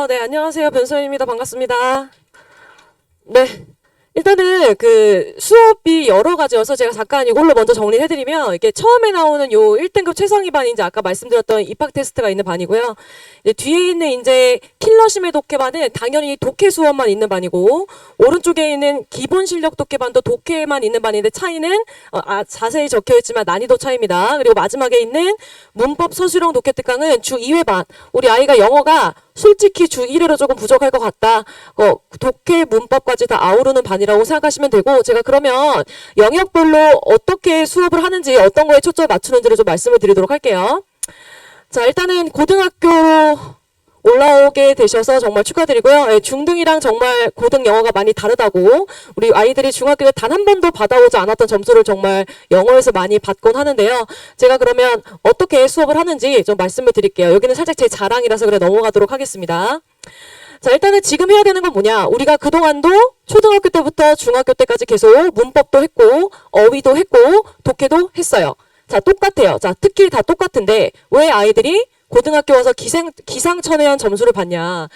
네, 안녕하세요. 변소연입니다. 반갑습니다. 네. 일단은 그 수업이 여러 가지여서 제가 잠깐 이걸로 먼저 정리를 해드리면, 이게 처음에 나오는 요 1등급 최상위 반이 이제 아까 말씀드렸던 입학 테스트가 있는 반이고요. 이제 뒤에 있는 이제 킬러심의 독해반은 당연히 독해 수업만 있는 반이고, 오른쪽에 있는 기본 실력 독해반도 독해만 있는 반인데 차이는 자세히 적혀 있지만 난이도 차이입니다. 그리고 마지막에 있는 문법 서술형 독해 특강은 주 2회 반. 우리 아이가 영어가 솔직히 주 1회로 조금 부족할 것 같다. 독해 문법까지 다 아우르는 반이라고 생각하시면 되고, 제가 그러면 영역별로 어떻게 수업을 하는지 어떤 거에 초점을 맞추는지를 좀 말씀을 드리도록 할게요. 자, 일단은 고등학교 올라오게 되셔서 정말 축하드리고요. 예, 중등이랑 정말 고등 영어가 많이 다르다고, 우리 아이들이 중학교 때 단 한 번도 받아오지 않았던 점수를 정말 영어에서 많이 받곤 하는데요. 제가 그러면 어떻게 수업을 하는지 좀 말씀을 드릴게요. 여기는 살짝 제 자랑이라서 그래 넘어가도록 하겠습니다. 자, 일단은 지금 해야 되는 건 뭐냐? 우리가 그동안도 초등학교 때부터 중학교 때까지 계속 문법도 했고, 어휘도 했고, 독해도 했어요. 자, 똑같아요. 자, 특히 다 똑같은데 왜 아이들이 고등학교 와서 기상천외한 점수를 받냐?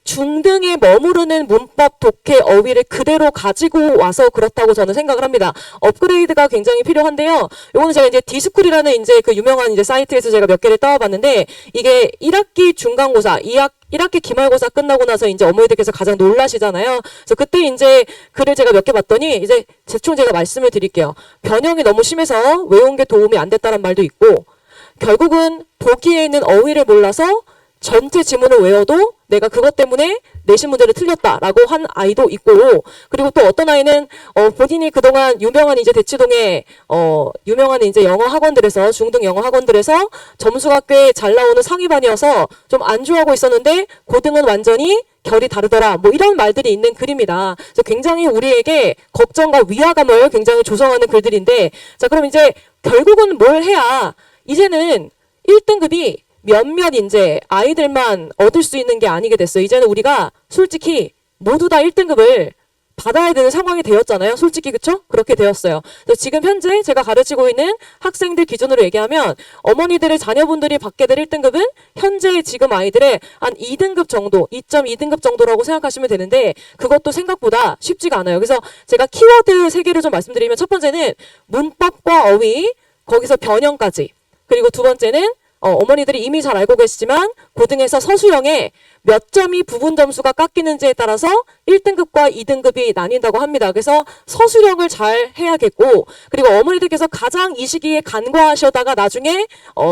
중등에 머무르는 문법, 독해, 어휘를 그대로 가지고 와서 그렇다고 저는 생각을 합니다. 업그레이드가 굉장히 필요한데요. 요거는 제가 이제 디스쿨이라는 이제 그 유명한 이제 사이트에서 제가 몇 개를 떠와봤는데, 이게 1학기 중간고사, 1학기 기말고사 끝나고 나서 이제 어머니들께서 가장 놀라시잖아요. 그래서 그때 이제 글을 제가 몇 개 봤더니, 이제 대충 제가 말씀을 드릴게요. 변형이 너무 심해서 외운 게 도움이 안 됐다는 말도 있고, 결국은 보기에 있는 어휘를 몰라서 전체 지문을 외워도 내가 그것 때문에 내신 문제를 틀렸다라고 한 아이도 있고, 그리고 또 어떤 아이는 본인이 그동안 유명한 이제 대치동에 유명한 이제 영어 학원들에서, 중등 영어 학원들에서 점수가 꽤 잘 나오는 상위반이어서 좀 안 좋아하고 있었는데 고등은 완전히 결이 다르더라, 뭐 이런 말들이 있는 글입니다. 그래서 굉장히 우리에게 걱정과 위화감을 굉장히 조성하는 글들인데, 자, 그럼 이제 결국은 뭘 해야, 이제는 1등급이 몇몇 이제 아이들만 얻을 수 있는 게 아니게 됐어요. 이제는 우리가 솔직히 모두 다 1등급을 받아야 되는 상황이 되었잖아요. 솔직히, 그쵸? 그렇게 되었어요. 그래서 지금 현재 제가 가르치고 있는 학생들 기준으로 얘기하면 어머니들의 자녀분들이 받게 될 1등급은 현재 지금 아이들의 한 2등급 정도, 2.2등급 정도라고 생각하시면 되는데, 그것도 생각보다 쉽지가 않아요. 그래서 제가 키워드 3개를 좀 말씀드리면, 첫 번째는 문법과 어휘, 거기서 변형까지. 그리고 두 번째는 어머니들이 이미 잘 알고 계시지만 고등에서 서술형에 몇 점이 부분 점수가 깎이는지에 따라서 1등급과 2등급이 나뉜다고 합니다. 그래서 서술형을 잘 해야겠고, 그리고 어머니들께서 가장 이 시기에 간과하셔다가 나중에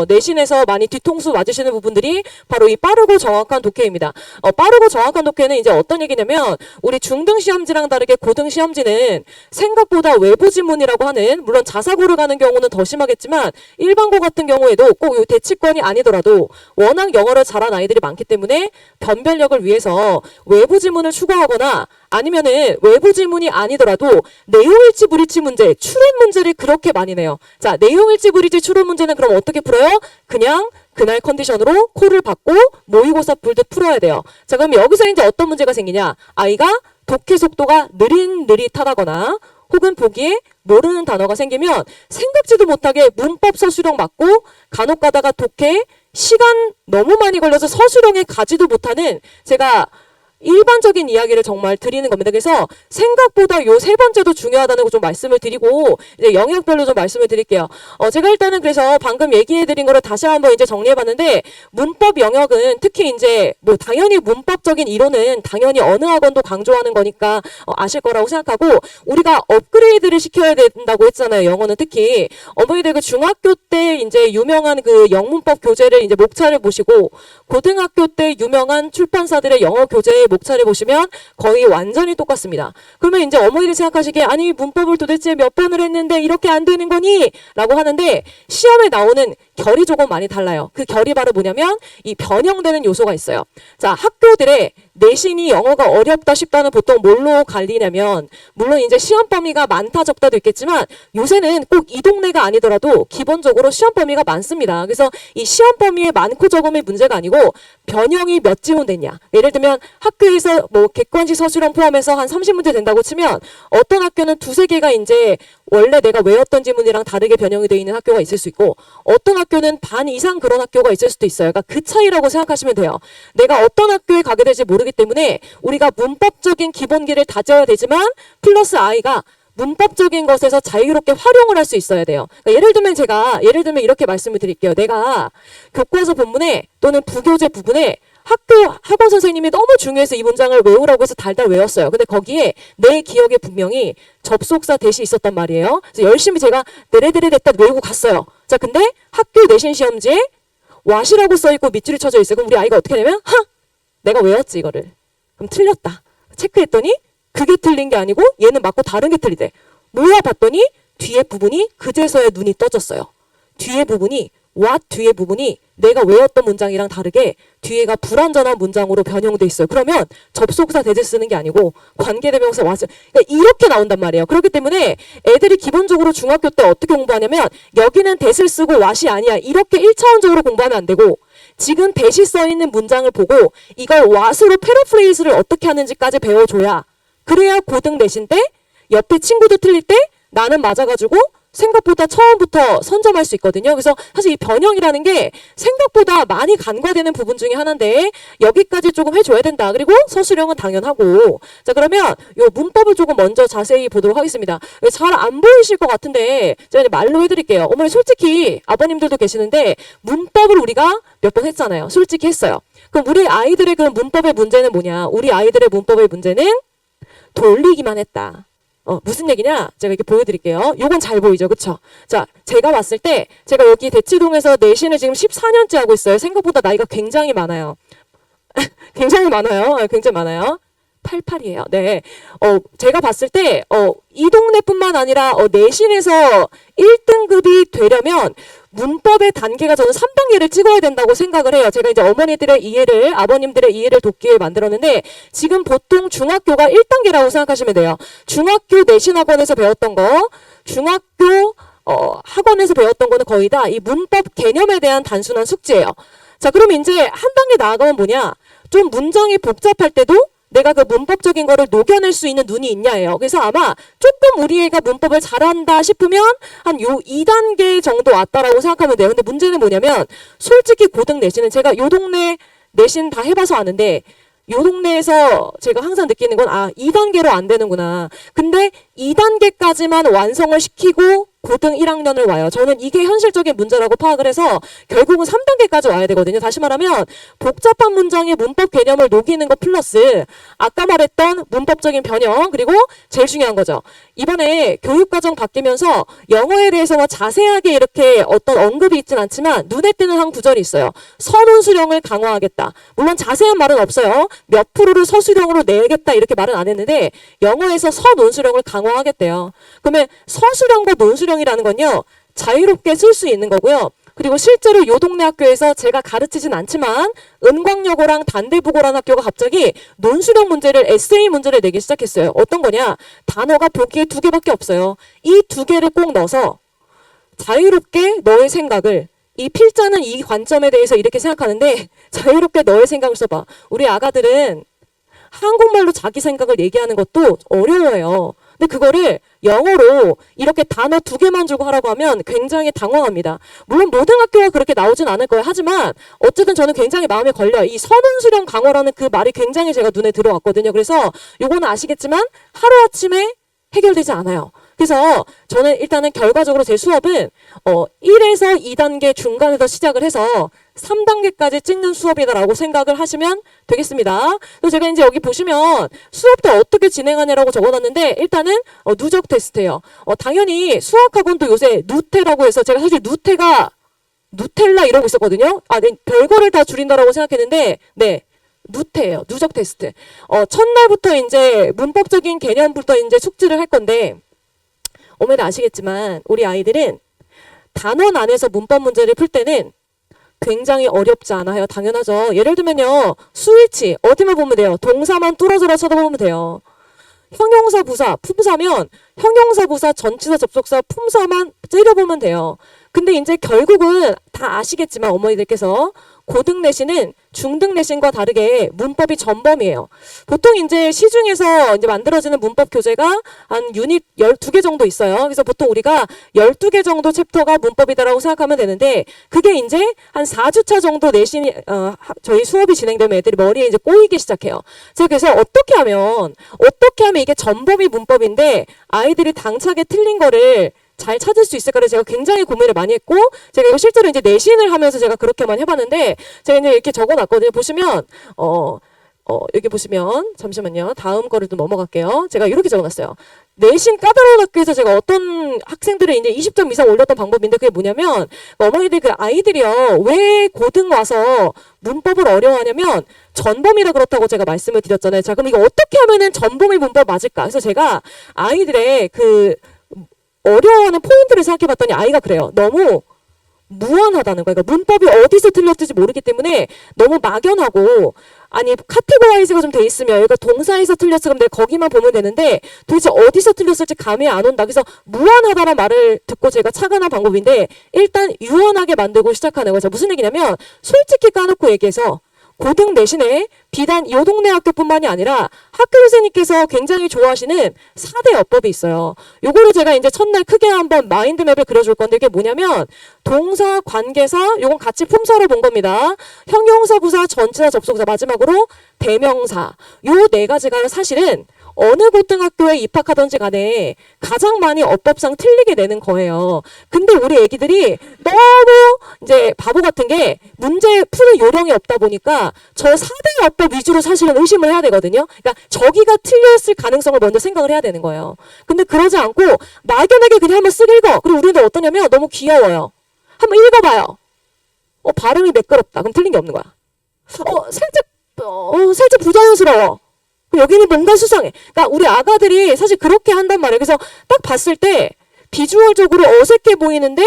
내신에서 많이 뒤통수 맞으시는 부분들이 바로 이 빠르고 정확한 독해입니다. 빠르고 정확한 독해는 이제 어떤 얘기냐면, 우리 중등 시험지랑 다르게 고등 시험지는 생각보다 외부 지문이라고 하는, 물론 자사고를 가는 경우는 더 심하겠지만 일반고 같은 경우에도 꼭 대치권이 아니더라도 워낙 영어를 잘한 아이들이 많기 때문에 변별력을 위해서 외부 지문을 추가하거나, 아니면은 외부 지문이 아니더라도 내용일치 불일치 문제, 추론 문제를 그렇게 많이 내요. 자, 내용일치 불일치 추론 문제는 그럼 어떻게 풀어요? 그냥 그날 컨디션으로 콜을 받고 모의고사 풀듯 풀어야 돼요. 자, 그럼 여기서 이제 어떤 문제가 생기냐? 아이가 독해 속도가 느릿느릿하다거나 혹은 보기에 모르는 단어가 생기면 생각지도 못하게 문법 서술형 맞고, 간혹 가다가 독해 시간 너무 많이 걸려서 서술형에 가지도 못하는, 제가 일반적인 이야기를 정말 드리는 겁니다. 그래서 생각보다 요 세 번째도 중요하다는 거 좀 말씀을 드리고, 이제 영역별로 좀 말씀을 드릴게요. 제가 일단은 그래서 방금 얘기해드린 거를 다시 한번 이제 정리해봤는데, 문법 영역은 특히 이제 뭐 당연히 문법적인 이론은 당연히 어느 학원도 강조하는 거니까 아실 거라고 생각하고, 우리가 업그레이드를 시켜야 된다고 했잖아요. 영어는 특히 어머니들 그 중학교 때 이제 유명한 그 영문법 교재를 이제 목차를 보시고, 고등학교 때 유명한 출판사들의 영어 교재의 목차를 보시면 거의 완전히 똑같습니다. 그러면 이제 어머니들이 생각하시기에, 아니 문법을 도대체 몇 번을 했는데 이렇게 안 되는 거니? 라고 하는데, 시험에 나오는 결이 조금 많이 달라요. 그 결이 바로 뭐냐면 이 변형되는 요소가 있어요. 자, 학교들의 내신이 영어가 어렵다 쉽다는 보통 뭘로 갈리냐면, 물론 이제 시험 범위가 많다 적다도 있겠지만 요새는 꼭 이 동네가 아니더라도 기본적으로 시험 범위가 많습니다. 그래서 이 시험 범위의 많고 적음이 문제가 아니고 변형이 몇 지문 됐냐. 예를 들면 학교에서 뭐 객관식 서술형 포함해서 한 30문제 된다고 치면, 어떤 학교는 두세 개가 이제 원래 내가 외웠던 지문이랑 다르게 변형이 되어 있는 학교가 있을 수 있고 어떤 학교는 반 이상 그런 학교가 있을 수도 있어요. 그러니까 그 차이라고 생각하시면 돼요. 내가 어떤 학교에 가게 될지 모르기 때문에 우리가 문법적인 기본기를 다져야 되지만 플러스 I가 문법적인 것에서 자유롭게 활용을 할 수 있어야 돼요. 그러니까 예를 들면 이렇게 말씀을 드릴게요. 내가 교과서 본문에 또는 부교재 부분에 학원 선생님이 너무 중요해서 이 문장을 외우라고 해서 달달 외웠어요. 근데 거기에 내 기억에 분명히 접속사 대시 있었단 말이에요. 그래서 열심히 제가 데레데레됐다 외우고 갔어요. 자, 근데 학교 내신 시험지에 왓이라고 써있고 밑줄이 쳐져 있어요. 그럼 우리 아이가 어떻게 되냐면 내가 외웠지 이거를. 그럼 틀렸다. 체크했더니 그게 틀린 게 아니고 얘는 맞고 다른 게 틀리대. 뭐야 봤더니 뒤에 부분이 그제서야 눈이 떠졌어요. 뒤에 부분이 뒤에 부분이 내가 외웠던 문장이랑 다르게 뒤에가 불완전한 문장으로 변형돼 있어요. 그러면 접속사 대제 쓰는 게 아니고 관계대명사 그러니까 이렇게 나온단 말이에요. 그렇기 때문에 애들이 기본적으로 중학교 때 어떻게 공부하냐면 여기는 대를 쓰고 왓이 아니야. 이렇게 1차원적으로 공부하면 안 되고 지금 대시 써 있는 문장을 보고 이걸 왓으로 패러프레이즈를 어떻게 하는지까지 배워줘야 그래야 고등 내신 때 옆에 친구도 틀릴 때 나는 맞아가지고 생각보다 처음부터 선점할 수 있거든요. 그래서 사실 이 변형이라는 게 생각보다 많이 간과되는 부분 중에 하나인데 여기까지 조금 해줘야 된다. 그리고 서술형은 당연하고. 자, 그러면 요 문법을 조금 먼저 자세히 보도록 하겠습니다. 잘 안 보이실 것 같은데 제가 이제 말로 해드릴게요. 어머니 솔직히 아버님들도 계시는데 문법을 우리가 몇 번 했잖아요. 솔직히 했어요. 그럼 우리 아이들의 그 문법의 문제는 뭐냐? 우리 아이들의 문법의 문제는 돌리기만 했다. 무슨 얘기냐? 제가 이렇게 보여드릴게요. 요건 잘 보이죠? 그쵸? 자, 제가 봤을 때, 제가 여기 대치동에서 내신을 지금 14년째 하고 있어요. 생각보다 나이가 굉장히 많아요. 굉장히 많아요. 굉장히 많아요. 88이에요. 네. 제가 봤을 때, 이 동네뿐만 아니라, 내신에서 1등급이 되려면, 문법의 단계가 저는 3단계를 찍어야 된다고 생각을 해요. 제가 이제 어머니들의 이해를, 아버님들의 이해를 돕기 위해 만들었는데, 지금 보통 중학교가 1단계라고 생각하시면 돼요. 중학교 내신학원에서 배웠던 거, 중학교, 학원에서 배웠던 거는 거의 다 이 문법 개념에 대한 단순한 숙제예요. 자, 그럼 이제 한 단계 나아가면 뭐냐? 좀 문장이 복잡할 때도 내가 그 문법적인 거를 녹여낼 수 있는 눈이 있냐예요. 그래서 아마 조금 우리 애가 문법을 잘한다 싶으면 한 요 2단계 정도 왔다라고 생각하면 돼요. 근데 문제는 뭐냐면 솔직히 고등 내신은 제가 요 동네 내신 다 해봐서 아는데 요 동네에서 제가 항상 느끼는 건 2단계로 안 되는구나. 근데 2단계까지만 완성을 시키고 고등 1학년을 와요. 저는 이게 현실적인 문제라고 파악을 해서 결국은 3단계까지 와야 되거든요. 다시 말하면 복잡한 문장의 문법 개념을 녹이는 것 플러스 아까 말했던 문법적인 변형 그리고 제일 중요한 거죠. 이번에 교육과정 바뀌면서 영어에 대해서 뭐 자세하게 이렇게 어떤 언급이 있진 않지만 눈에 띄는 한 구절이 있어요. 서문수령을 강화하겠다. 물론 자세한 말은 없어요. 몇 프로를 서술형으로 내겠다 이렇게 말은 안 했는데 영어에서 서논술형을 강화하겠대요. 그러면 서술형과 논술형이라는 건요. 자유롭게 쓸 수 있는 거고요. 그리고 실제로 요 동네 학교에서 제가 가르치진 않지만 은광여고랑 단대부고라는 학교가 갑자기 논술형 문제를 에세이 문제를 내기 시작했어요. 어떤 거냐? 단어가 보기에 2개밖에 없어요. 이 2개를 꼭 넣어서 자유롭게 너의 생각을 이 필자는 이 관점에 대해서 이렇게 생각하는데 자유롭게 너의 생각을 써봐. 우리 아가들은 한국말로 자기 생각을 얘기하는 것도 어려워요. 근데 그거를 영어로 이렇게 단어 2개만 주고 하라고 하면 굉장히 당황합니다. 물론 모든 학교가 그렇게 나오진 않을 거예요. 하지만 어쨌든 저는 굉장히 마음에 걸려요. 이 선운수령 강화라는 그 말이 굉장히 제가 눈에 들어왔거든요. 그래서 요거는 아시겠지만 하루아침에 해결되지 않아요. 그래서 저는 일단은 결과적으로 제 수업은 1에서 2단계 중간에서 시작을 해서 3단계까지 찍는 수업이다라고 생각을 하시면 되겠습니다. 그래서 제가 이제 여기 보시면 수업 때 어떻게 진행하냐라고 적어놨는데 일단은 누적 테스트예요. 당연히 수학학원도 요새 누테라고 해서 제가 사실 누테가 누텔라 이러고 있었거든요. 네, 별거를 다 줄인다라고 생각했는데 네. 누테예요. 누적 테스트. 첫날부터 이제 문법적인 개념부터 이제 숙지를 할 건데 어머니도 아시겠지만 우리 아이들은 단원 안에서 문법 문제를 풀 때는 굉장히 어렵지 않아요. 당연하죠. 예를 들면요. 스위치 어디만 보면 돼요. 동사만 뚫어져라 쳐다보면 돼요. 형용사 부사 품사면 형용사 부사 전치사 접속사 품사만 째려보면 돼요. 근데 이제 결국은 다 아시겠지만 어머니들께서 고등 내신은 중등 내신과 다르게 문법이 전범이에요. 보통 이제 시중에서 이제 만들어지는 문법 교재가 한 유닛 12개 정도 있어요. 그래서 보통 우리가 12개 정도 챕터가 문법이다라고 생각하면 되는데 그게 이제 한 4주차 정도 내신이 저희 수업이 진행되면 애들이 머리에 이제 꼬이기 시작해요. 그래서 어떻게 하면 이게 전범이 문법인데 아이들이 당차게 틀린 거를 잘 찾을 수 있을까를 제가 굉장히 고민을 많이 했고, 제가 이거 실제로 이제 내신을 하면서 제가 그렇게만 해봤는데, 제가 이제 이렇게 적어놨거든요. 보시면, 여기 보시면, 잠시만요. 다음 거를 좀 넘어갈게요. 제가 이렇게 적어놨어요. 내신 까다로운 학교에서 제가 어떤 학생들을 이제 20점 이상 올렸던 방법인데 그게 뭐냐면, 어머니들 그 아이들이요, 왜 고등 와서 문법을 어려워하냐면, 전범이라 그렇다고 제가 말씀을 드렸잖아요. 자, 그럼 이거 어떻게 하면은 전범의 문법 맞을까? 그래서 제가 아이들의 어려워하는 포인트를 생각해봤더니 아이가 그래요. 너무 무한하다는 거예요. 그러니까 문법이 어디서 틀렸는지 모르기 때문에 너무 막연하고, 아니 카테고라이즈가 좀 돼 있으면 여기가 동사에서 틀렸어 그럼 내가 거기만 보면 되는데 도대체 어디서 틀렸을지 감이 안 온다. 그래서 무한하다는 말을 듣고 제가 착안한 방법인데 일단 유한하게 만들고 시작하는 거죠. 무슨 얘기냐면 솔직히 까놓고 얘기해서 고등 내신에 비단 이 동네 학교뿐만이 아니라 학교 선생님께서 굉장히 좋아하시는 4대 어법이 있어요. 요거를 제가 이제 첫날 크게 한번 마인드맵을 그려줄 건데 이게 뭐냐면 동사, 관계사, 요건 같이 품사로 본 겁니다. 형용사, 부사, 전치사, 접속사, 마지막으로 대명사. 요 네 가지가 사실은 어느 고등학교에 입학하던지 간에 가장 많이 어법상 틀리게 되는 거예요. 근데 우리 애기들이 너무 이제 바보 같은 게 문제 푸는 요령이 없다 보니까 저 4대 어법 위주로 사실은 의심을 해야 되거든요. 그러니까 저기가 틀렸을 가능성을 먼저 생각을 해야 되는 거예요. 근데 그러지 않고 막연하게 그냥 한번 쓱 읽어. 그리고 우리는 어떠냐면 너무 귀여워요. 한번 읽어봐요. 발음이 매끄럽다. 그럼 틀린 게 없는 거야. 살짝 부자연스러워. 여기는 뭔가 수상해. 그러니까 우리 아가들이 사실 그렇게 한단 말이에요. 그래서 딱 봤을 때 비주얼적으로 어색해 보이는데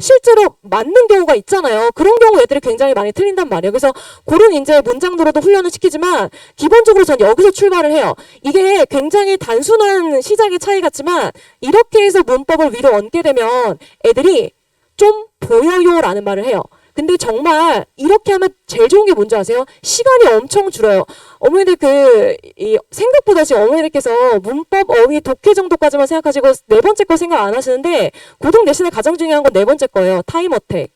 실제로 맞는 경우가 있잖아요. 그런 경우 애들이 굉장히 많이 틀린단 말이에요. 그래서 그런 이제 문장도로도 훈련을 시키지만 기본적으로 전 여기서 출발을 해요. 이게 굉장히 단순한 시작의 차이 같지만 이렇게 해서 문법을 위로 얹게 되면 애들이 좀 보여요라는 말을 해요. 근데 정말 이렇게 하면 제일 좋은 게 뭔지 아세요? 시간이 엄청 줄어요. 어머니들 생각보다 지금 어머니들께서 문법, 어휘, 독해 정도까지만 생각하시고 네 번째 거 생각 안 하시는데 고등 내신에 가장 중요한 건 네 번째 거예요. 타임 어택.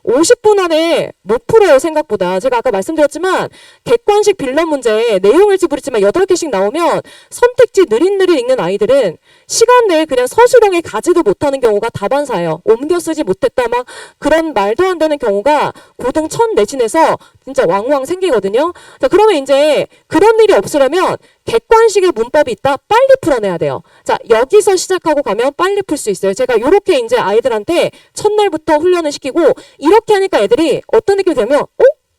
50분 안에 못 풀어요, 생각보다. 제가 아까 말씀드렸지만 객관식 빌런 문제 내용을 찌부리지만 8개씩 나오면 선택지 느릿느릿 읽는 아이들은 시간 내에 그냥 서술형에 가지도 못하는 경우가 다반사예요. 옮겨 쓰지 못했다 막 그런 말도 안 되는 경우가 고등 첫 내신에서 진짜 왕왕 생기거든요. 자, 그러면 이제 그런 일이 없으려면 객관식의 문법이 있다. 빨리 풀어내야 돼요. 자, 여기서 시작하고 가면 빨리 풀 수 있어요. 제가 이렇게 이제 아이들한테 첫날부터 훈련을 시키고 이렇게 하니까 애들이 어떤 느낌이 들면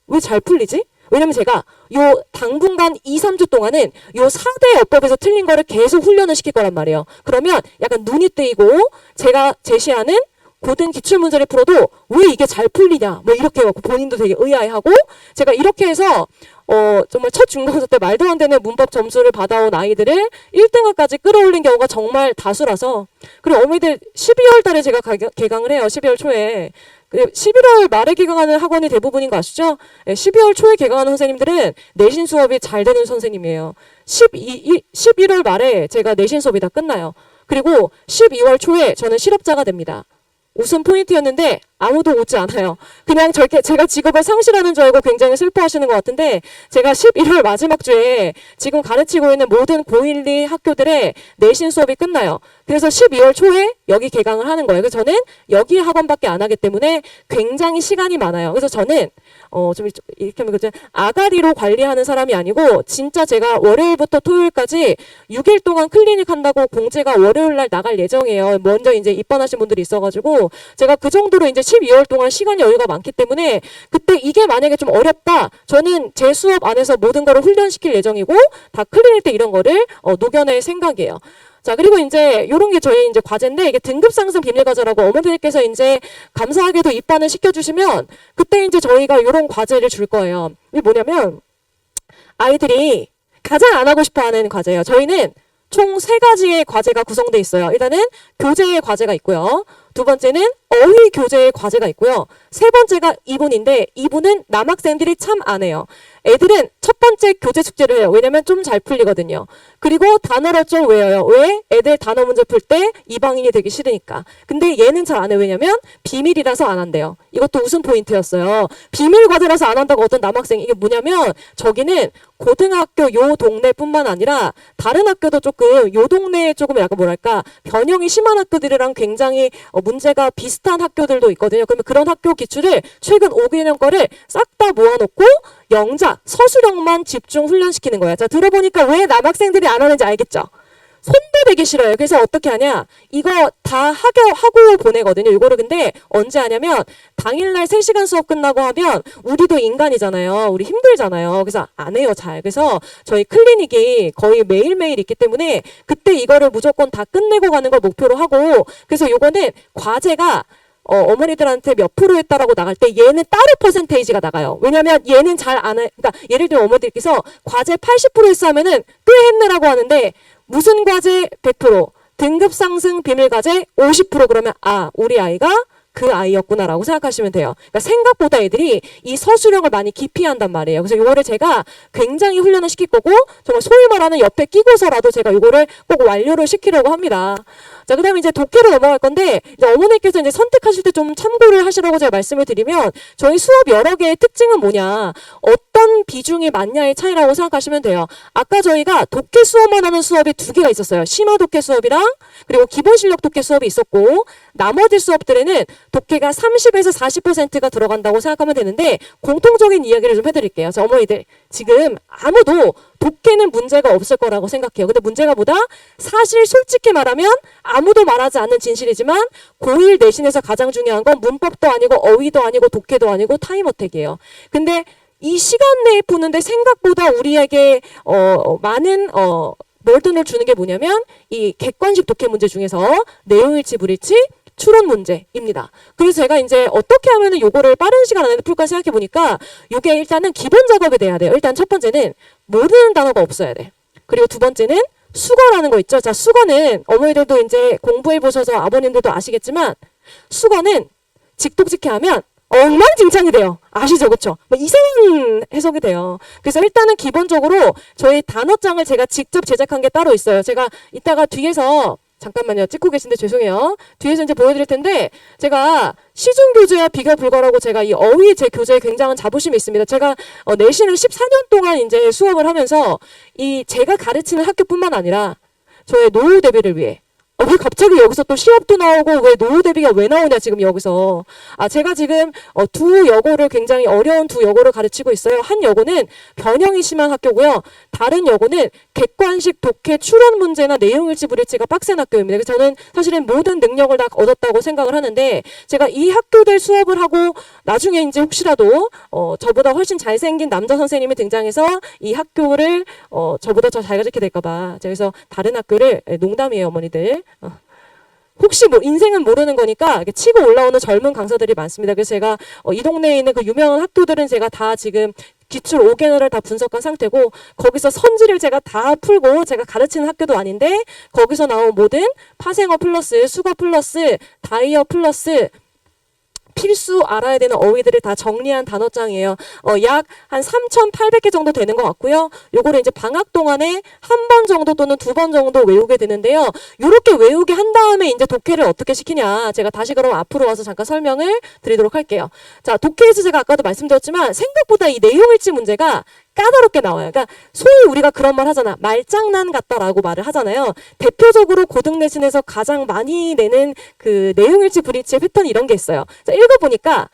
왜 잘 풀리지? 왜냐면 제가 요 당분간 2, 3주 동안은 요 4대 어법에서 틀린 거를 계속 훈련을 시킬 거란 말이에요. 그러면 약간 눈이 뜨이고 제가 제시하는 고등 기출문제를 풀어도 왜 이게 잘 풀리냐 뭐 이렇게 해갖고 본인도 되게 의아해하고 제가 이렇게 해서 정말 첫 중간고사 때 말도 안 되는 문법 점수를 받아온 아이들을 1등급까지 끌어올린 경우가 정말 다수라서 그리고 어머니들 12월 달에 제가 개강을 해요. 12월 초에. 11월 말에 개강하는 학원이 대부분인 거 아시죠? 12월 초에 개강하는 선생님들은 내신 수업이 잘 되는 선생님이에요. 11월 말에 제가 내신 수업이 다 끝나요. 그리고 12월 초에 저는 실업자가 됩니다. 웃음 포인트였는데 아무도 오지 않아요. 그냥 저렇게 제가 직업을 상실하는 줄 알고 굉장히 슬퍼하시는 것 같은데 제가 11월 마지막 주에 지금 가르치고 있는 모든 고1, 2 학교들의 내신 수업이 끝나요. 그래서 12월 초에 여기 개강을 하는 거예요. 그래서 저는 여기 학원밖에 안 하기 때문에 굉장히 시간이 많아요. 그래서 저는 좀 이렇게 하면 아가리로 관리하는 사람이 아니고 진짜 제가 월요일부터 토요일까지 6일 동안 클리닉 한다고 공지가 월요일 날 나갈 예정이에요. 먼저 이제 입반하신 분들이 있어가지고 제가 그 정도로 이제 12월 동안 시간이 여유가 많기 때문에 그때 이게 만약에 좀 어렵다. 저는 제 수업 안에서 모든 거를 훈련시킬 예정이고 다 클리닉 때 이런 거를 녹여낼 생각이에요. 자, 그리고 이제 요런 게 저희 이제 과제인데 이게 등급 상승 비밀 과제라고 어머니들께서 이제 감사하게도 입반을 시켜주시면 그때 이제 저희가 요런 과제를 줄 거예요. 이게 뭐냐면 아이들이 가장 안 하고 싶어 하는 과제예요. 저희는 총 3가지의 과제가 구성되어 있어요. 일단은 교재의 과제가 있고요. 두 번째는 어휘 교재 과제가 있고요. 세 번째가 이분인데 이분은 남학생들이 참 안 해요. 애들은 첫 번째 교재 숙제를 해요. 왜냐면 좀 잘 풀리거든요. 그리고 단어를 좀 외워요. 왜? 애들 단어 문제 풀 때 이방인이 되기 싫으니까. 근데 얘는 잘 안 해요. 왜냐면 비밀이라서 안 한대요. 이것도 웃음 포인트였어요. 비밀 과제라서 안 한다고 어떤 남학생이. 이게 뭐냐면 저기는 고등학교 요 동네뿐만 아니라 다른 학교도 조금 요 동네에 조금 약간 뭐랄까 변형이 심한 학교들이랑 굉장히 문제가 비슷한 학교들도 있거든요. 그러면 그런 학교 기출을 최근 5개년 거를 싹 다 모아놓고 영작, 서술형만 집중 훈련시키는 거야. 자, 들어보니까 왜 남학생들이 안 하는지 알겠죠? 손도 되기 싫어요. 그래서 어떻게 하냐? 이거 다 하고 보내거든요. 이거를 근데 언제 하냐면 당일날 3시간 수업 끝나고 하면 우리도 인간이잖아요. 우리 힘들잖아요. 그래서 안 해요, 잘. 그래서 저희 클리닉이 거의 매일매일 있기 때문에 그때 이거를 무조건 다 끝내고 가는 걸 목표로 하고 그래서 요거는 과제가 어머니들한테 몇 프로 했다라고 나갈 때 얘는 따로 퍼센테이지가 나가요. 왜냐면 얘는 잘 안 해. 그러니까 예를 들면 어머니들께서 과제 80% 했어 하면은 꽤 했네라고 하는데 무슨 과제 100%, 등급 상승 비밀 과제 50% 그러면 우리 아이가 그 아이였구나라고 생각하시면 돼요. 그러니까 생각보다 애들이 이 서술형을 많이 기피한단 말이에요. 그래서 이거를 제가 굉장히 훈련을 시킬 거고 정말 소위 말하는 옆에 끼고서라도 제가 이거를 꼭 완료를 시키려고 합니다. 자, 그 다음에 이제 독해로 넘어갈 건데, 이제 어머니께서 이제 선택하실 때 좀 참고를 하시라고 제가 말씀을 드리면, 저희 수업 여러 개의 특징은 뭐냐, 어떤 비중이 많냐의 차이라고 생각하시면 돼요. 아까 저희가 독해 수업만 하는 수업이 2개가 있었어요. 심화 독해 수업이랑, 그리고 기본 실력 독해 수업이 있었고, 나머지 수업들에는 독해가 30에서 40%가 들어간다고 생각하면 되는데, 공통적인 이야기를 좀 해드릴게요. 자, 어머니들, 지금 아무도 독해는 문제가 없을 거라고 생각해요. 근데 문제가 뭐다? 사실 솔직히 말하면 아무도 말하지 않는 진실이지만 고1 내신에서 가장 중요한 건 문법도 아니고 어휘도 아니고 독해도 아니고 타임어택이에요. 근데 이 시간 내에 푸는데 생각보다 우리에게 많은 burden을 주는 게 뭐냐면 이 객관식 독해 문제 중에서 내용일치 불일치 추론 문제입니다. 그래서 제가 이제 어떻게 하면은 요거를 빠른 시간 안에 풀까 생각해 보니까 요게 일단은 기본 작업이 돼야 돼요. 일단 첫 번째는 모르는 단어가 없어야 돼. 그리고 두 번째는 수거라는 거 있죠. 자, 수거는 어머니들도 이제 공부해 보셔서 아버님들도 아시겠지만 수거는 직독직해 하면 엉망진창이 돼요. 아시죠? 그쵸? 뭐 이상한 해석이 돼요. 그래서 일단은 기본적으로 저희 단어장을 제가 직접 제작한 게 따로 있어요. 제가 이따가 뒤에서 잠깐만요. 찍고 계신데 죄송해요. 뒤에서 이제 보여드릴 텐데 제가 시중 교재와 비교 불가라고 제가 이 어휘 제 교재에 굉장한 자부심이 있습니다. 제가 내신을 14년 동안 이제 수업을 하면서 이 제가 가르치는 학교뿐만 아니라 저의 노후 대비를 위해 왜 갑자기 여기서 또 시업도 나오고 왜 노후 대비가 왜 나오냐 지금 여기서. 제가 지금 두 여고를 굉장히 어려운 두 여고를 가르치고 있어요. 한 여고는 변형이 심한 학교고요. 다른 여고는 객관식 독해 추론 문제나 내용일치 불일치가 빡센 학교입니다. 그래서 저는 사실은 모든 능력을 다 얻었다고 생각을 하는데 제가 이 학교들 수업을 하고 나중에 이제 혹시라도 저보다 훨씬 잘생긴 남자 선생님이 등장해서 이 학교를 저보다 더 잘 가르치게 될까봐 그래서 다른 학교를 농담이에요 어머니들. 혹시 뭐 인생은 모르는 거니까 이렇게 치고 올라오는 젊은 강사들이 많습니다. 그래서 제가 이 동네에 있는 그 유명한 학교들은 제가 다 지금 기출 5개월을 다 분석한 상태고 거기서 선지를 제가 다 풀고 제가 가르치는 학교도 아닌데 거기서 나온 모든 파생어 플러스 수거 플러스 다이어 플러스 필수 알아야 되는 어휘들을 다 정리한 단어장이에요. 약 한 3,800개 정도 되는 것 같고요. 요거를 이제 방학 동안에 한 번 정도 또는 2번 정도 외우게 되는데요. 요렇게 외우게 한 다음에 이제 독해를 어떻게 시키냐. 제가 다시 그럼 앞으로 와서 잠깐 설명을 드리도록 할게요. 자, 독해에서 제가 아까도 말씀드렸지만 생각보다 이 내용일치 문제가 까다롭게 나와요. 그러니까 소위 우리가 그런 말 하잖아. 말장난 같다라고 말을 하잖아요. 대표적으로 고등 내신에서 가장 많이 내는 그 내용일치 불일치의 패턴이 이런 게 있어요. 자, 읽어보니까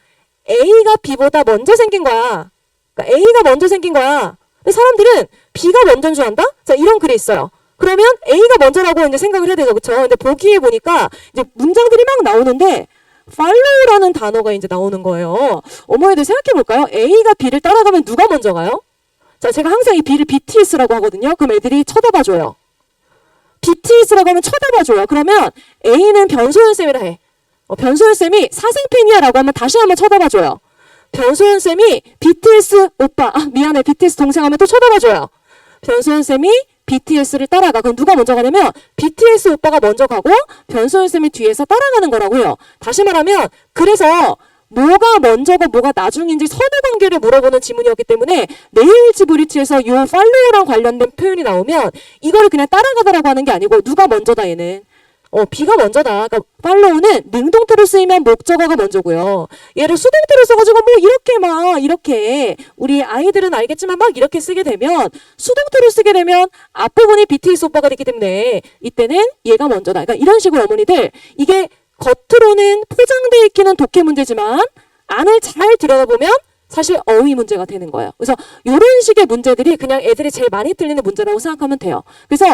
A가 B보다 먼저 생긴 거야. 그러니까 A가 먼저 생긴 거야. 근데 사람들은 B가 먼저인 줄 안다? 자, 이런 글이 있어요. 그러면 A가 먼저라고 이제 생각을 해야 되죠. 그쵸? 근데 보기에 보니까 이제 문장들이 막 나오는데 follow라는 단어가 이제 나오는 거예요. 어머니들 생각해 볼까요? A가 B를 따라가면 누가 먼저 가요? 자, 제가 항상 이 B를 BTS라고 하거든요. 그럼 애들이 쳐다봐줘요. BTS라고 하면 쳐다봐줘요. 그러면 A는 변소연 쌤이라 해. 변소연 쌤이 사생팬이야 라고 하면 다시 한번 쳐다봐줘요. 변소연 쌤이 BTS 오빠, 미안해, BTS 동생 하면 또 쳐다봐줘요. 변소연 쌤이 BTS를 따라가. 그럼 누가 먼저 가냐면 BTS 오빠가 먼저 가고 변소연 쌤이 뒤에서 따라가는 거라고요. 다시 말하면 그래서 뭐가 먼저고 뭐가 나중인지 선의 관계를 물어보는 지문이었기 때문에 네일즈 브릿지에서 요 팔로우랑 관련된 표현이 나오면 이거를 그냥 따라가다라고 하는 게 아니고 누가 먼저다 얘는. B가 먼저다. 그러니까 팔로우는 능동태로 쓰이면 목적어가 먼저고요. 얘를 수동태로 써가지고 뭐 이렇게 우리 아이들은 알겠지만 막 이렇게 쓰게 되면 수동태로 쓰게 되면 앞부분이 BTS 오빠가 됐기 때문에 이때는 얘가 먼저다. 그러니까 이런 식으로 어머니들 이게 겉으로는 포장되어 있기는 독해 문제지만 안을 잘 들여다보면 사실 어휘 문제가 되는 거예요. 그래서 이런 식의 문제들이 그냥 애들이 제일 많이 틀리는 문제라고 생각하면 돼요. 그래서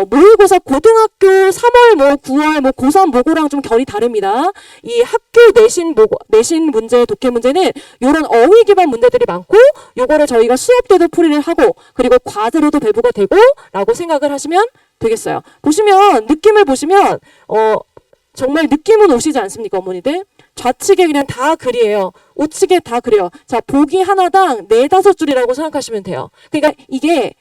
모의고사 고등학교 3월 뭐 9월 뭐 고3 모고랑 좀 결이 다릅니다. 이 학교 내신 문제 독해 문제는 이런 어휘 기반 문제들이 많고 요거를 저희가 수업 때도 풀이를 하고 그리고 과제로도 배부가 되고 라고 생각을 하시면 되겠어요. 보시면 느낌을 보시면 정말 느낌은 오시지 않습니까 어머니들? 좌측에 그냥 다 글이에요. 우측에 다 글이에요. 자, 보기 하나당 4-5줄이라고 생각하시면 돼요. 그러니까 이게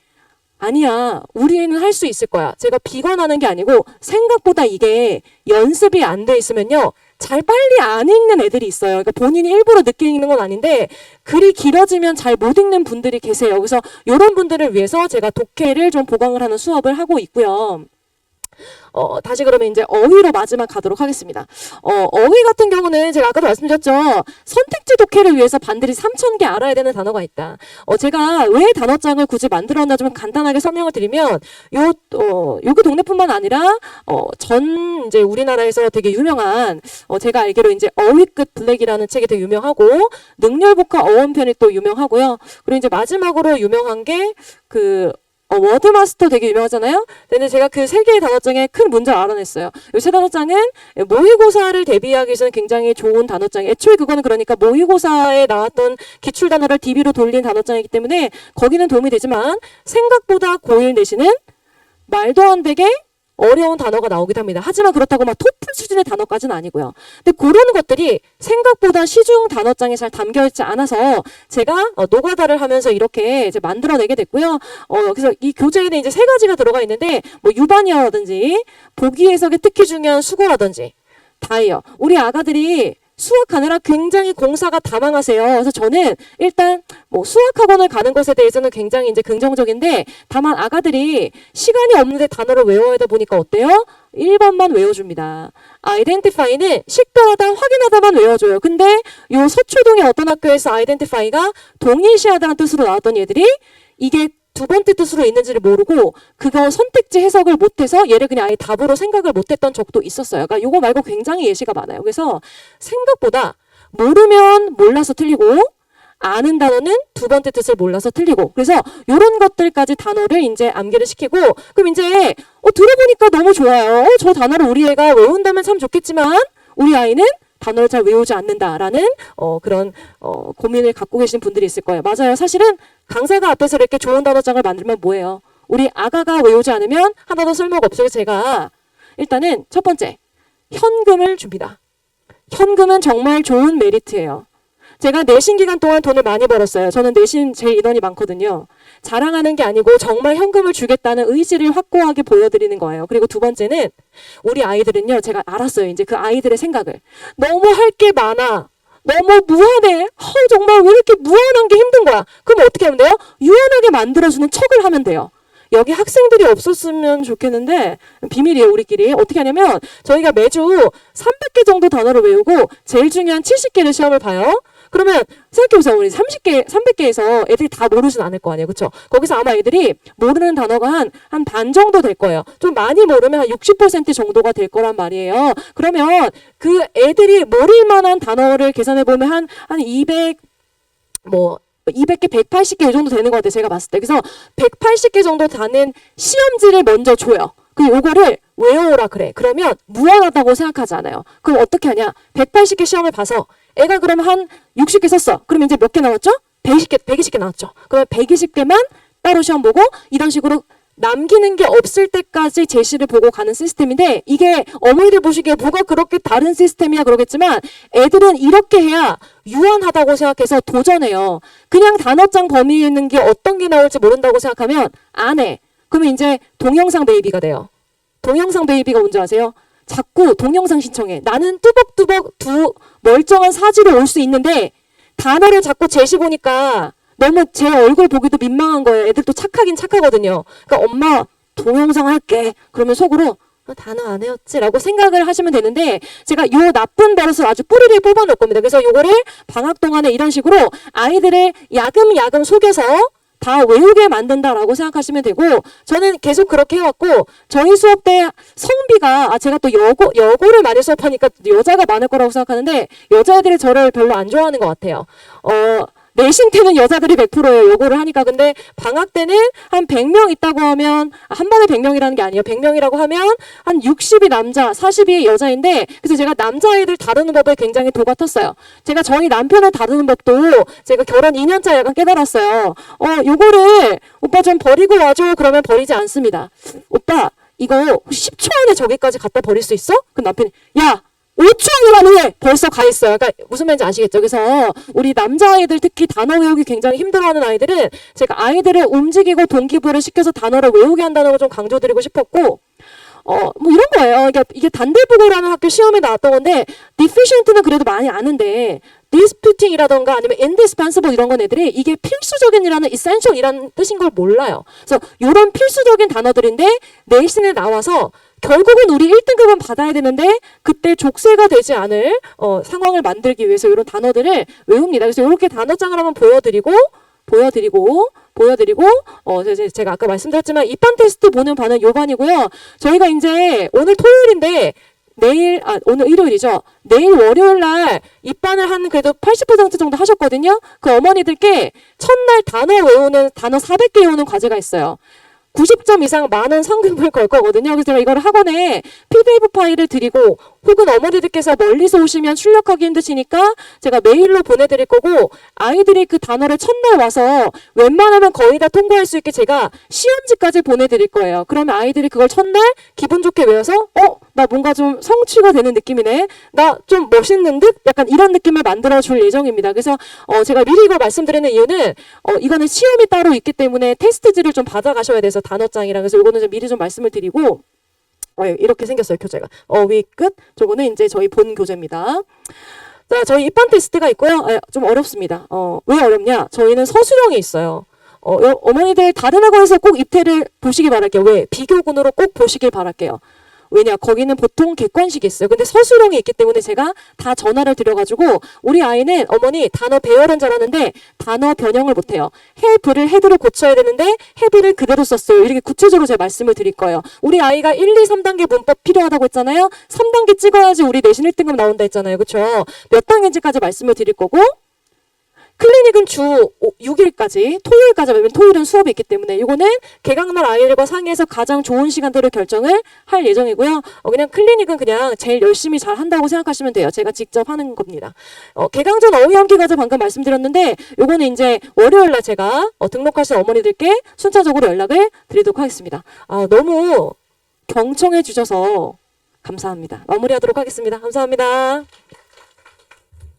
아니야. 우리 애는 할 수 있을 거야. 제가 비관하는 게 아니고 생각보다 이게 연습이 안 돼 있으면요. 잘 빨리 안 읽는 애들이 있어요. 그러니까 본인이 일부러 늦게 읽는 건 아닌데 글이 길어지면 잘 못 읽는 분들이 계세요. 그래서 이런 분들을 위해서 제가 독해를 좀 보강을 하는 수업을 하고 있고요. 다시 그러면 이제 어휘로 마지막 가도록 하겠습니다. 어휘 같은 경우는 제가 아까도 말씀드렸죠. 선택지 독해를 위해서 반드시 3,000개 알아야 되는 단어가 있다. 제가 왜 단어장을 굳이 만들었나 좀 간단하게 설명을 드리면 여기 동네뿐만 아니라 이제 우리나라에서 되게 유명한 제가 알기로 이제 어휘끝 블랙이라는 책이 되게 유명하고 능렬복화 어원편이 또 유명하고요. 그리고 이제 마지막으로 유명한 게 워드마스터 되게 유명하잖아요. 근데 제가 그 세 개의 단어장에 큰 문제를 알아냈어요. 이 세 단어장은 모의고사를 대비하기 위해서는 굉장히 좋은 단어장이에요. 애초에 그거는 그러니까 모의고사에 나왔던 기출 단어를 DB로 돌린 단어장이기 때문에 거기는 도움이 되지만 생각보다 고1 내신은 말도 안 되게 어려운 단어가 나오기도 합니다. 하지만 그렇다고 막 토플 수준의 단어까지는 아니고요. 근데 그런 것들이 생각보다 시중 단어장에 잘 담겨있지 않아서 제가 노가다를 하면서 이렇게 이제 만들어내게 됐고요. 그래서 이 교재에는 이제 3가지가 들어가 있는데 뭐 유반이어라든지 보기 해석에 특히 중요한 수고라든지 다예요. 우리 아가들이 수학하느라 굉장히 공사가 다망하세요. 그래서 저는 일단 뭐 수학학원을 가는 것에 대해서는 굉장히 이제 긍정적인데 다만 아가들이 시간이 없는데 단어를 외워야 하다 보니까 어때요? 1번만 외워줍니다. identify는 식별하다, 확인하다만 외워줘요. 근데 요 서초동의 어떤 학교에서 identify가 동일시하다는 뜻으로 나왔던 얘들이 이게 두 번째 뜻으로 있는지를 모르고 그거 선택지 해석을 못해서 얘를 그냥 아예 답으로 생각을 못했던 적도 있었어요. 그러니까 요거 말고 굉장히 예시가 많아요. 그래서 생각보다 모르면 몰라서 틀리고 아는 단어는 두 번째 뜻을 몰라서 틀리고 그래서 요런 것들까지 단어를 이제 암기를 시키고 그럼 이제 들어보니까 너무 좋아요. 저 단어를 우리 애가 외운다면 참 좋겠지만 우리 아이는 단어를 잘 외우지 않는다라는 그런 고민을 갖고 계신 분들이 있을 거예요. 맞아요. 사실은 강사가 앞에서 이렇게 좋은 단어장을 만들면 뭐예요? 우리 아가가 외우지 않으면 하나도 쓸모가 없어요. 제가 일단은 첫 번째 현금을 줍니다. 현금은 정말 좋은 메리트예요. 제가 내신 기간 동안 돈을 많이 벌었어요. 저는 내신 제일 인원이 많거든요. 자랑하는 게 아니고 정말 현금을 주겠다는 의지를 확고하게 보여드리는 거예요. 그리고 두 번째는 우리 아이들은요. 제가 알았어요. 이제 그 아이들의 생각을. 너무 할 게 많아. 너무 무한해. 정말 왜 이렇게 무한한 게 힘든 거야. 그럼 어떻게 하면 돼요? 유한하게 만들어주는 척을 하면 돼요. 여기 학생들이 없었으면 좋겠는데 비밀이에요. 우리끼리. 어떻게 하냐면 저희가 매주 300개 정도 단어를 외우고 제일 중요한 70개를 시험을 봐요. 그러면 생각해보세요. 우리 300개에서 애들이 다 모르진 않을 거 아니에요. 그쵸? 거기서 아마 애들이 모르는 단어가 한 반 정도 될 거예요. 좀 많이 모르면 한 60% 정도가 될 거란 말이에요. 그러면 그 애들이 모를 만한 단어를 계산해보면 한 200개, 180개 이 정도 되는 것 같아요. 제가 봤을 때. 그래서 180개 정도 되는 시험지를 먼저 줘요. 그리고 요거를 외워오라 그래. 그러면 무한하다고 생각하지 않아요. 그럼 어떻게 하냐? 180개 시험을 봐서 애가 그러면 한 60개 썼어. 그러면 이제 몇 개 나왔죠? 120개 나왔죠. 그러면 120개만 따로 시험 보고 이런 식으로 남기는 게 없을 때까지 제시를 보고 가는 시스템인데 이게 어머니들 보시기에 뭐가 그렇게 다른 시스템이야 그러겠지만 애들은 이렇게 해야 유한하다고 생각해서 도전해요. 그냥 단어장 범위에 있는 게 어떤 게 나올지 모른다고 생각하면 안 해. 그러면 이제 동영상 베이비가 돼요. 동영상 베이비가 뭔지 아세요? 자꾸 동영상 신청해. 나는 뚜벅뚜벅 두 멀쩡한 사지로 올 수 있는데 단어를 자꾸 제시 보니까 너무 제 얼굴 보기도 민망한 거예요. 애들도 착하긴 착하거든요. 그러니까 엄마 동영상 할게. 그러면 속으로 단어 안 외웠지라고 생각을 하시면 되는데 제가 요 나쁜 버릇을 아주 뿌리를 뽑아놓을 겁니다. 그래서 요거를 방학 동안에 이런 식으로 아이들을 야금야금 속여서 다 외우게 만든다라고 생각하시면 되고 저는 계속 그렇게 해왔고 저희 수업 때 성비가 제가 또 여고를 많이 수업하니까 여자가 많을 거라고 생각하는데 여자애들이 저를 별로 안 좋아하는 것 같아요. 내신 때는 여자들이 100%예요. 요거를 하니까. 근데 방학 때는 한 100명 있다고 하면 한 반에 100명이라는 게 아니에요. 100명이라고 하면 한 60이 남자, 40이 여자인데 그래서 제가 남자아이들 다루는 법에 굉장히 도가 텄어요. 제가 저희 남편을 다루는 법도 제가 결혼 2년차 약간 깨달았어요. 요거를 오빠 좀 버리고 와줘. 그러면 버리지 않습니다. 오빠 이거 10초 안에 저기까지 갖다 버릴 수 있어? 그 남편이 야 5초 안에 벌써 가 있어요. 그러니까 무슨 말인지 아시겠죠? 그래서 우리 남자아이들 특히 단어 외우기 굉장히 힘들어하는 아이들은 제가 아이들을 움직이고 동기부여를 시켜서 단어를 외우게 한다는 걸 좀 강조드리고 싶었고 뭐 이런 거예요. 그러니까 이게 단대국어라는 학교 시험에 나왔던 건데 deficient는 그래도 많이 아는데 disputing이라던가 아니면 indispensable 이런 건 애들이 이게 필수적인이라는 essential이라는 뜻인 걸 몰라요. 그래서 이런 필수적인 단어들인데 내신에 나와서 결국은 우리 1등급은 받아야 되는데 그때 족쇄가 되지 않을 상황을 만들기 위해서 이런 단어들을 외웁니다. 그래서 이렇게 단어장을 한번 보여드리고 제가 아까 말씀드렸지만 입반 테스트 보는 반은 요 반이고요. 저희가 이제 오늘 토요일인데 오늘 일요일이죠. 내일 월요일 날 입반을 한 그래도 80% 정도 하셨거든요. 그 어머니들께 첫날 단어 외우는 단어 400개 외우는 과제가 있어요. 90점 이상 많은 상금을 걸 거거든요. 그래서 제가 이거를 학원에 PDF 파일을 드리고 혹은 어머니들께서 멀리서 오시면 출력하기 힘드시니까 제가 메일로 보내드릴 거고 아이들이 그 단어를 첫날 와서 웬만하면 거의 다 통과할 수 있게 제가 시험지까지 보내드릴 거예요. 그러면 아이들이 그걸 첫날 기분 좋게 외워서 나 뭔가 좀 성취가 되는 느낌이네. 나 좀 멋있는 듯? 약간 이런 느낌을 만들어줄 예정입니다. 그래서 제가 미리 이거 말씀드리는 이유는 이거는 시험이 따로 있기 때문에 테스트지를 좀 받아가셔야 돼서 단어장이랑 그래서 이거는 좀 미리 좀 말씀을 드리고 이렇게 생겼어요, 교재가. 위 끝. 저거는 이제 저희 본 교재입니다. 자, 저희 입반 테스트가 있고요. 좀 어렵습니다. 왜 어렵냐? 저희는 서술형이 있어요. 어머니들 다른 학원에서 꼭 입태를 보시길 바랄게요. 왜? 비교군으로 꼭 보시길 바랄게요. 왜냐? 거기는 보통 객관식이 있어요. 근데 서술형이 있기 때문에 제가 다 전화를 드려가지고 우리 아이는 어머니 단어 배열은 잘하는데 단어 변형을 못해요. have를 had로 고쳐야 되는데 have를 그대로 썼어요. 이렇게 구체적으로 제가 말씀을 드릴 거예요. 우리 아이가 1, 2, 3단계 문법 필요하다고 했잖아요. 3단계 찍어야지 우리 내신 1등급 나온다 했잖아요. 그렇죠? 몇 단계인지까지 말씀을 드릴 거고 클리닉은 주 6일까지 토요일까지 하면 토요일은 수업이 있기 때문에 이거는 개강날 아이들과 상의해서 가장 좋은 시간대로 결정을 할 예정이고요. 그냥 클리닉은 그냥 제일 열심히 잘 한다고 생각하시면 돼요. 제가 직접 하는 겁니다. 개강 전 어휘 암기 과제 방금 말씀드렸는데 요거는 이제 월요일날 제가 등록하신 어머니들께 순차적으로 연락을 드리도록 하겠습니다. 너무 경청해 주셔서 감사합니다. 마무리하도록 하겠습니다. 감사합니다.